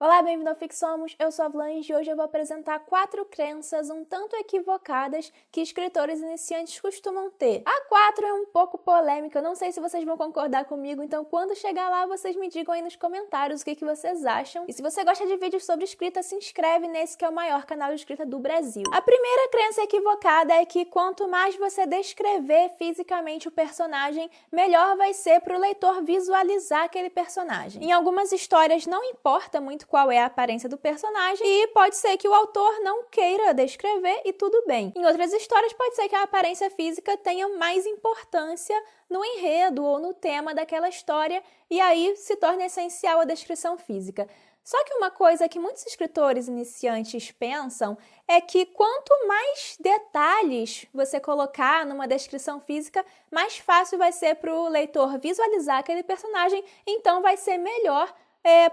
Olá, bem-vindo ao Fixomos, eu sou a Vlange e hoje eu vou apresentar 4 crenças um tanto equivocadas que escritores iniciantes costumam ter. A 4 é um pouco polêmica, eu não sei se vocês vão concordar comigo, então quando chegar lá vocês me digam aí nos comentários o que vocês acham. E se você gosta de vídeos sobre escrita, se inscreve nesse que é o maior canal de escrita do Brasil. A primeira crença equivocada é que quanto mais você descrever fisicamente o personagem, melhor vai ser para o leitor visualizar aquele personagem. Em algumas histórias não importa muito qual é a aparência do personagem e pode ser que o autor não queira descrever e tudo bem. Em outras histórias pode ser que a aparência física tenha mais importância no enredo ou no tema daquela história e aí se torna essencial a descrição física. Só que uma coisa que muitos escritores iniciantes pensam é que quanto mais detalhes você colocar numa descrição física, mais fácil vai ser para o leitor visualizar aquele personagem, então vai ser melhor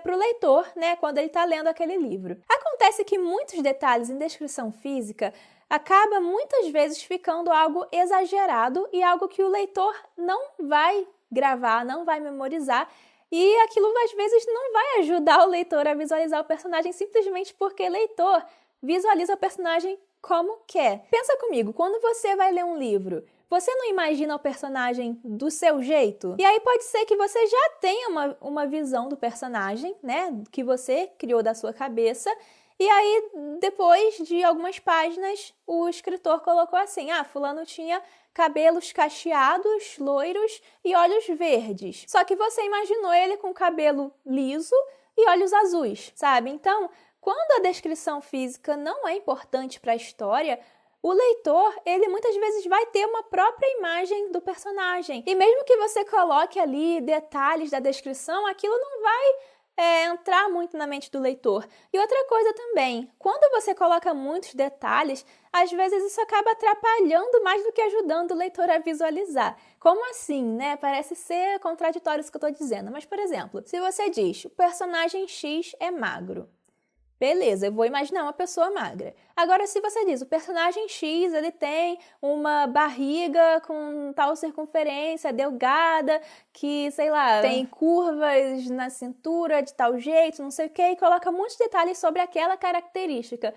para o leitor, né, quando ele está lendo aquele livro. Acontece que muitos detalhes em descrição física acaba muitas vezes ficando algo exagerado e algo que o leitor não vai gravar, não vai memorizar, e aquilo às vezes não vai ajudar o leitor a visualizar o personagem simplesmente porque o leitor visualiza o personagem como quer. Pensa comigo, quando você vai ler um livro, você não imagina o personagem do seu jeito? E aí pode ser que você já tenha uma visão do personagem, né, que você criou da sua cabeça, e aí depois de algumas páginas o escritor colocou assim, fulano tinha cabelos cacheados, loiros e olhos verdes. Só que você imaginou ele com cabelo liso e olhos azuis, sabe? Então, quando a descrição física não é importante para a história, o leitor, ele muitas vezes vai ter uma própria imagem do personagem. E mesmo que você coloque ali detalhes da descrição, aquilo não vai entrar muito na mente do leitor. E outra coisa também, quando você coloca muitos detalhes, às vezes isso acaba atrapalhando mais do que ajudando o leitor a visualizar. Como assim, né? Parece ser contraditório isso que eu estou dizendo. Mas, por exemplo, se você diz, o personagem X é magro. Beleza, eu vou imaginar uma pessoa magra. Agora, se você diz, o personagem X, ele tem uma barriga com tal circunferência, delgada, que, sei lá, tem curvas na cintura de tal jeito, não sei o quê, e coloca muitos detalhes sobre aquela característica.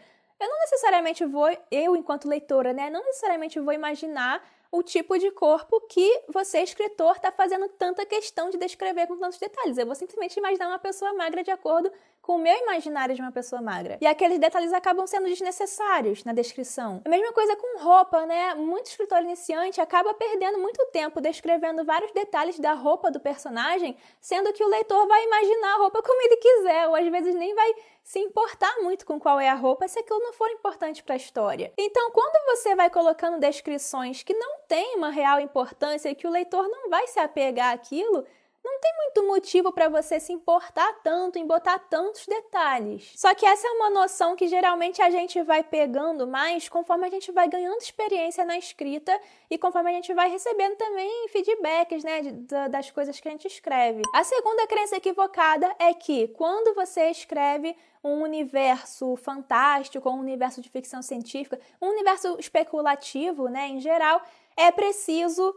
Eu enquanto leitora, né, não necessariamente vou imaginar o tipo de corpo que você, escritor, está fazendo tanta questão de descrever com tantos detalhes. Eu vou simplesmente imaginar uma pessoa magra de acordo com o meu imaginário de uma pessoa magra. E aqueles detalhes acabam sendo desnecessários na descrição. A mesma coisa com roupa, né? Muito escritor iniciante acaba perdendo muito tempo descrevendo vários detalhes da roupa do personagem, sendo que o leitor vai imaginar a roupa como ele quiser, ou às vezes nem vai se importar muito com qual é a roupa se aquilo não for importante para a história. Então, quando você vai colocando descrições que não têm uma real importância e que o leitor não vai se apegar àquilo, não tem muito motivo para você se importar tanto em botar tantos detalhes. Só que essa é uma noção que geralmente a gente vai pegando mais conforme a gente vai ganhando experiência na escrita e conforme a gente vai recebendo também feedbacks, né, das coisas que a gente escreve. A segunda crença equivocada é que quando você escreve um universo fantástico, um universo de ficção científica, um universo especulativo, né, em geral, é preciso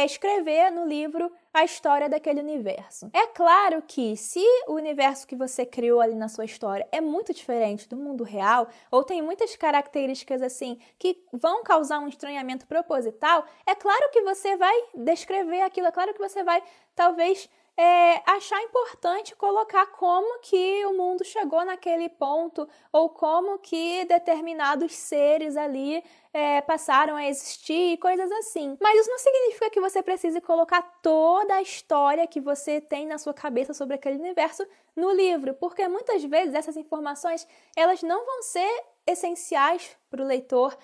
escrever no livro a história daquele universo. É claro que se o universo que você criou ali na sua história é muito diferente do mundo real, ou tem muitas características assim que vão causar um estranhamento proposital, é claro que você vai descrever aquilo, é claro que você vai, talvez, achar importante colocar como que o mundo chegou naquele ponto ou como que determinados seres ali passaram a existir, coisas assim. Mas isso não significa que você precise colocar toda a história que você tem na sua cabeça sobre aquele universo no livro, porque muitas vezes essas informações elas não vão ser essenciais para o leitor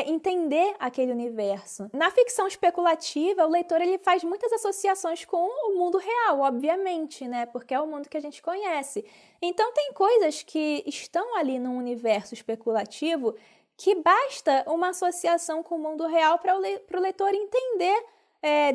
entender aquele universo. Na ficção especulativa, o leitor ele faz muitas associações com o mundo real, obviamente, né? Porque é o mundo que a gente conhece. Então, tem coisas que estão ali no universo especulativo que basta uma associação com o mundo real para o leitor entender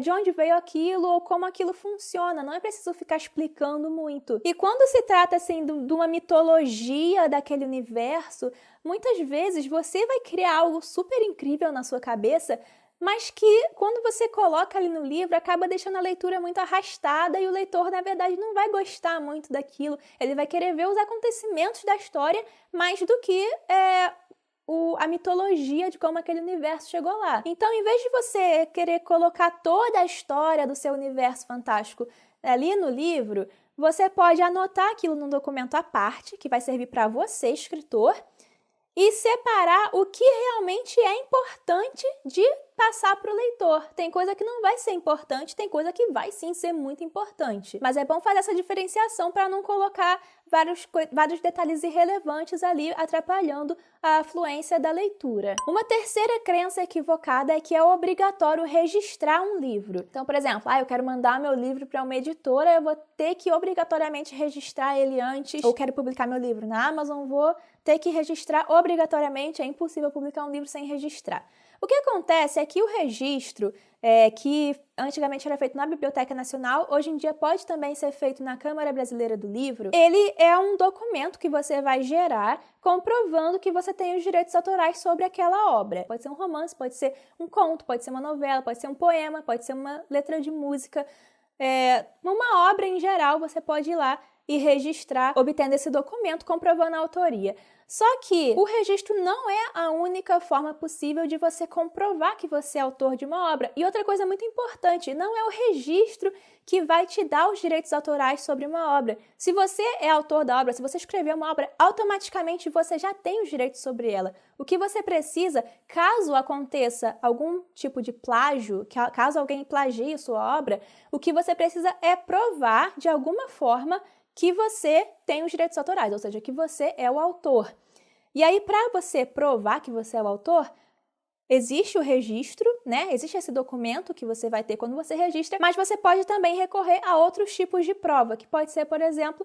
de onde veio aquilo ou como aquilo funciona. Não é preciso ficar explicando muito. E quando se trata assim de uma mitologia daquele universo, muitas vezes você vai criar algo super incrível na sua cabeça, mas que quando você coloca ali no livro, acaba deixando a leitura muito arrastada e o leitor, na verdade, não vai gostar muito daquilo. Ele vai querer ver os acontecimentos da história mais do que a mitologia de como aquele universo chegou lá. Então, em vez de você querer colocar toda a história do seu universo fantástico ali no livro, você pode anotar aquilo num documento à parte, que vai servir para você, escritor, e separar o que realmente é importante de passar para o leitor. Tem coisa que não vai ser importante, tem coisa que vai sim ser muito importante. Mas é bom fazer essa diferenciação para não colocar vários detalhes irrelevantes ali atrapalhando a fluência da leitura. Uma terceira crença equivocada é que é obrigatório registrar um livro. Então, por exemplo, eu quero mandar meu livro para uma editora, eu vou ter que obrigatoriamente registrar ele antes, ou quero publicar meu livro na Amazon, vou ter que registrar obrigatoriamente, é impossível publicar um livro sem registrar. O que acontece é que o registro, que antigamente era feito na Biblioteca Nacional, hoje em dia pode também ser feito na Câmara Brasileira do Livro, ele é um documento que você vai gerar comprovando que você tem os direitos autorais sobre aquela obra. Pode ser um romance, pode ser um conto, pode ser uma novela, pode ser um poema, pode ser uma letra de música. Uma obra em geral, você pode ir lá e registrar, obtendo esse documento comprovando a autoria. Só que o registro não é a única forma possível de você comprovar que você é autor de uma obra. E outra coisa muito importante, não é o registro que vai te dar os direitos autorais sobre uma obra. Se você é autor da obra, se você escreveu uma obra, automaticamente você já tem os direitos sobre ela. O que você precisa, caso aconteça algum tipo de plágio, caso alguém plagie sua obra, o que você precisa é provar de alguma forma que você tem os direitos autorais, ou seja, que você é o autor. E aí, para você provar que você é o autor, existe o registro, né? Existe esse documento que você vai ter quando você registra, mas você pode também recorrer a outros tipos de prova, que pode ser, por exemplo,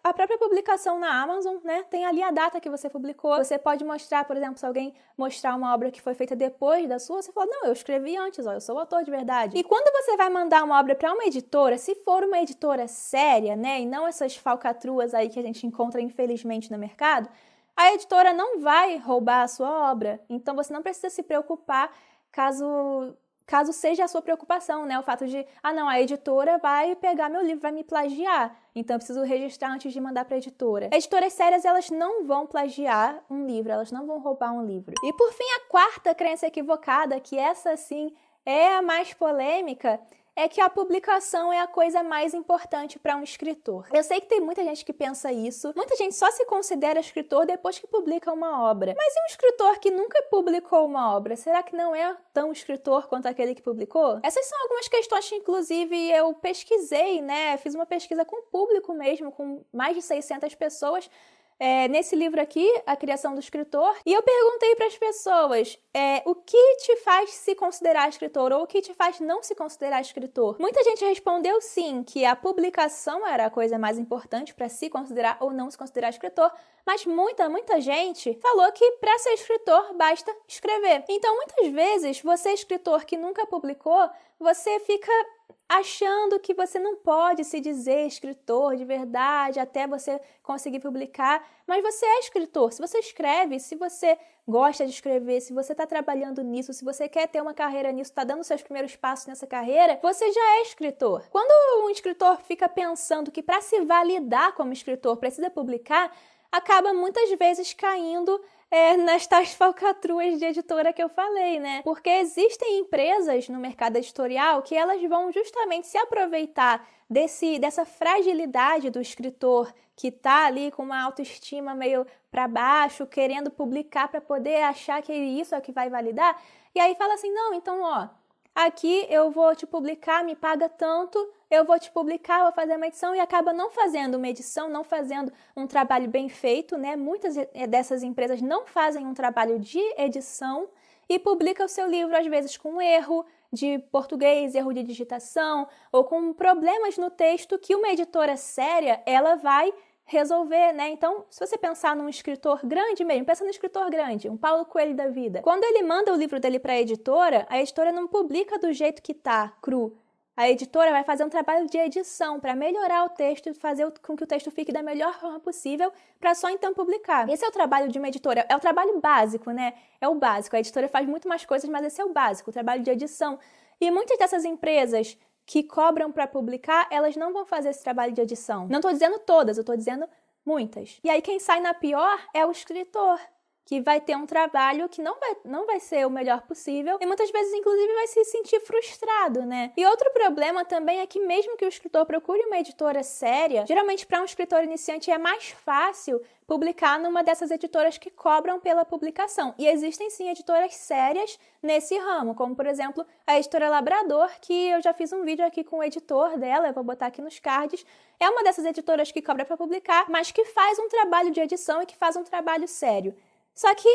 a própria publicação na Amazon, né? Tem ali a data que você publicou. Você pode mostrar, por exemplo, se alguém mostrar uma obra que foi feita depois da sua, você fala, não, eu escrevi antes, eu sou o autor de verdade. E quando você vai mandar uma obra para uma editora, se for uma editora séria, né, e não essas falcatruas aí que a gente encontra infelizmente no mercado, a editora não vai roubar a sua obra. Então você não precisa se preocupar caso seja a sua preocupação, né? O fato de, não, a editora vai pegar meu livro, vai me plagiar. Então, eu preciso registrar antes de mandar para a editora. Editoras sérias, elas não vão plagiar um livro, elas não vão roubar um livro. E, por fim, a quarta crença equivocada, que essa, sim, é a mais polêmica, é que a publicação é a coisa mais importante para um escritor. Eu sei que tem muita gente que pensa isso, muita gente só se considera escritor depois que publica uma obra. Mas e um escritor que nunca publicou uma obra? Será que não é tão escritor quanto aquele que publicou? Essas são algumas questões que, inclusive, eu pesquisei, né? Fiz uma pesquisa com o público mesmo, com mais de 600 pessoas, nesse livro aqui, A Criação do Escritor, e eu perguntei para as pessoas o que te faz se considerar escritor ou o que te faz não se considerar escritor. Muita gente respondeu sim, que a publicação era a coisa mais importante para se considerar ou não se considerar escritor, mas muita gente falou que para ser escritor basta escrever. Então, muitas vezes, você escritor que nunca publicou, você fica achando que você não pode se dizer escritor de verdade até você conseguir publicar, mas você é escritor. Se você escreve, se você gosta de escrever, se você está trabalhando nisso, se você quer ter uma carreira nisso, está dando seus primeiros passos nessa carreira, você já é escritor. Quando um escritor fica pensando que para se validar como escritor precisa publicar, acaba muitas vezes caindo nas tais falcatruas de editora que eu falei, né? Porque existem empresas no mercado editorial que elas vão justamente se aproveitar dessa fragilidade do escritor que tá ali com uma autoestima meio para baixo, querendo publicar para poder achar que isso é o que vai validar. E aí fala assim, não, então, aqui eu vou te publicar, me paga tanto, eu vou te publicar, vou fazer uma edição, e acaba não fazendo uma edição, não fazendo um trabalho bem feito, né? Muitas dessas empresas não fazem um trabalho de edição e publicam o seu livro, às vezes, com erro de português, erro de digitação, ou com problemas no texto que uma editora séria, ela vai resolver, né? Então, se você pensar num escritor grande mesmo, pensa num escritor grande, um Paulo Coelho da vida. Quando ele manda o livro dele para a editora não publica do jeito que tá, cru. A editora vai fazer um trabalho de edição para melhorar o texto e fazer com que o texto fique da melhor forma possível para só então publicar. Esse é o trabalho de uma editora, é o trabalho básico, né? É o básico. A editora faz muito mais coisas, mas esse é o básico, o trabalho de edição. E muitas dessas empresas que cobram para publicar, elas não vão fazer esse trabalho de edição. Não estou dizendo todas, eu estou dizendo muitas. E aí quem sai na pior é o escritor, que vai ter um trabalho que não vai ser o melhor possível e muitas vezes, inclusive, vai se sentir frustrado, né? E outro problema também é que mesmo que o escritor procure uma editora séria, geralmente para um escritor iniciante é mais fácil publicar numa dessas editoras que cobram pela publicação. E existem sim editoras sérias nesse ramo, como por exemplo a editora Labrador, que eu já fiz um vídeo aqui com o editor dela, eu vou botar aqui nos cards. É uma dessas editoras que cobra para publicar, mas que faz um trabalho de edição e que faz um trabalho sério. Só que,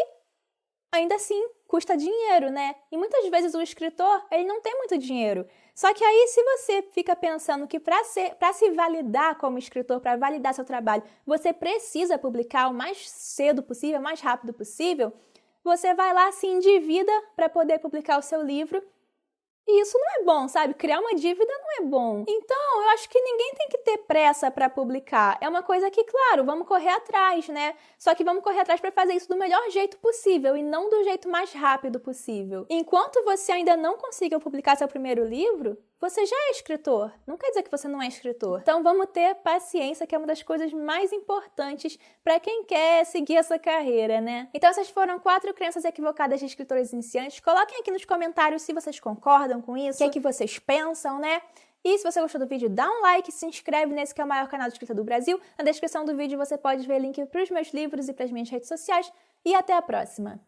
ainda assim, custa dinheiro, né? E muitas vezes o escritor, ele não tem muito dinheiro. Só que aí, se você fica pensando que para se validar como escritor, para validar seu trabalho, você precisa publicar o mais cedo possível, o mais rápido possível, você vai lá, se endivida para poder publicar o seu livro. E isso não é bom, sabe? Criar uma dívida não é bom. Então, eu acho que ninguém tem que ter pressa para publicar. É uma coisa que, claro, vamos correr atrás, né? Só que vamos correr atrás para fazer isso do melhor jeito possível e não do jeito mais rápido possível. Enquanto você ainda não conseguiu publicar seu primeiro livro, você já é escritor. Não quer dizer que você não é escritor. Então, vamos ter paciência, que é uma das coisas mais importantes para quem quer seguir essa carreira, né? Então, essas foram 4 crenças equivocadas de escritores iniciantes. Coloquem aqui nos comentários se vocês concordam com isso, o que vocês pensam, né? E se você gostou do vídeo, dá um like, se inscreve nesse que é o maior canal de escrita do Brasil. Na descrição do vídeo você pode ver link para os meus livros e para as minhas redes sociais. E até a próxima!